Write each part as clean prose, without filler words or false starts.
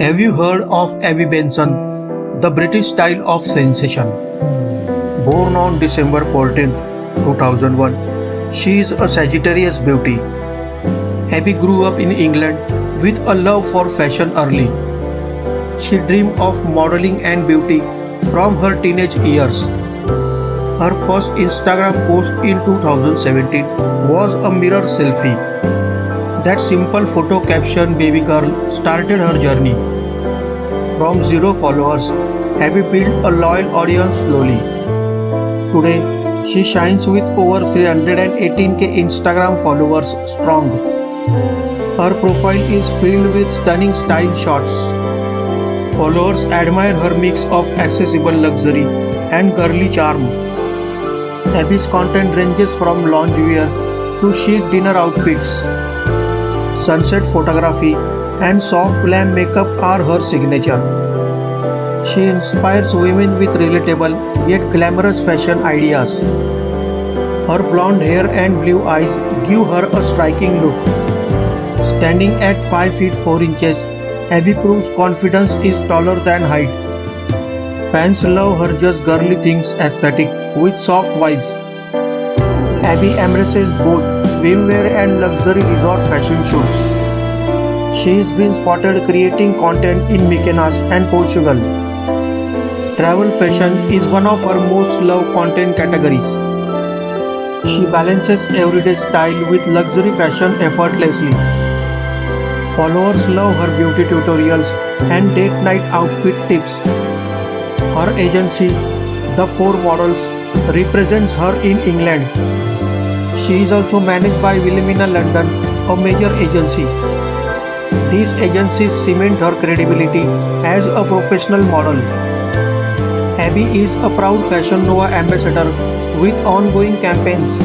Have you heard of Abby Benson, the British style of sensation? Born on December 14, 2001, she is a Sagittarius beauty. Abby grew up in England with a love for fashion early. She dreamed of modeling and beauty from her teenage years. Her first Instagram post in 2017 was a mirror selfie. That simple photo caption "Baby girl" started her journey. From zero followers, Abby built a loyal audience slowly. Today, she shines with over 318k Instagram followers strong. Her profile is filled with stunning style shots. Followers admire her mix of accessible luxury and girly charm. Abby's content ranges from loungewear to chic dinner outfits. Sunset photography and soft glam makeup are her signature. She inspires women with relatable yet glamorous fashion ideas. Her blonde hair and blue eyes give her a striking look. Standing at 5 feet 4 inches, Abby proves confidence is taller than height. Fans love her just girly things aesthetic with soft vibes. Abby embraces both swimwear and luxury resort fashion shoots. She has been spotted creating content in Mykonos and Portugal. Travel fashion is one of her most loved content categories. She balances everyday style with luxury fashion effortlessly. Followers love her beauty tutorials and date night outfit tips. Her agency, The Four Models, represents her in England. She is also managed by Wilhelmina London, a major agency. These agencies cement her credibility as a professional model. Abby is a proud Fashion Nova ambassador with ongoing campaigns.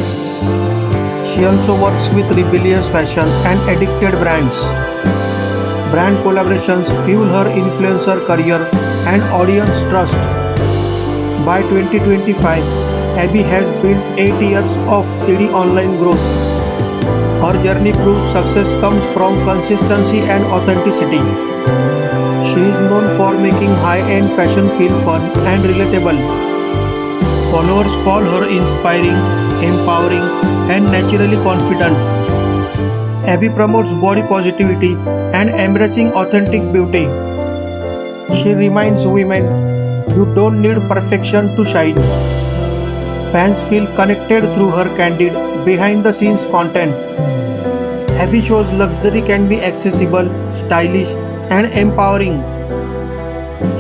She also works with rebellious fashion and addicted brands. Brand collaborations fuel her influencer career and audience trust. By 2025, Abby has built 8 years of steady online growth. Her journey proves success comes from consistency and authenticity. She is known for making high-end fashion feel fun and relatable. Followers call her inspiring, empowering, and naturally confident. Abby promotes body positivity and embracing authentic beauty. She reminds women, you don't need perfection to shine. Fans feel connected through her candid, behind-the-scenes content. Abby shows luxury can be accessible, stylish, and empowering.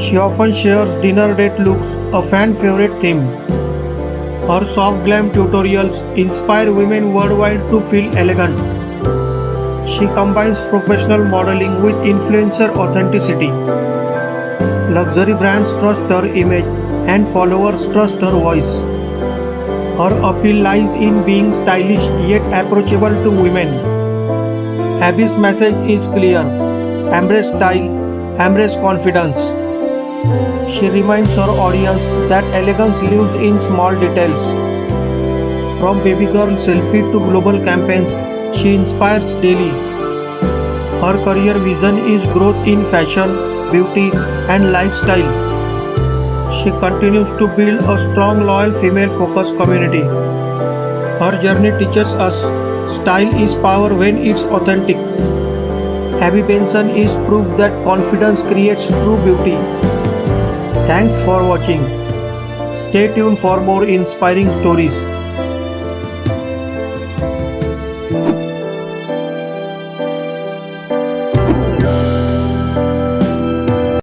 She often shares dinner date looks, a fan-favorite theme. Her soft glam tutorials inspire women worldwide to feel elegant. She combines professional modeling with influencer authenticity. Luxury brands trust her image and followers trust her voice. Her appeal lies in being stylish yet approachable to women. Abby's message is clear: embrace style, embrace confidence. She reminds her audience that elegance lives in small details. From baby girl selfie to global campaigns, she inspires daily. Her career vision is growth in fashion, beauty, and lifestyle. She continues to build a strong, loyal, female-focused community. Her journey teaches us style is power when it's authentic. Abby Benson is proof that confidence creates true beauty. Thanks for watching. Stay tuned for more inspiring stories.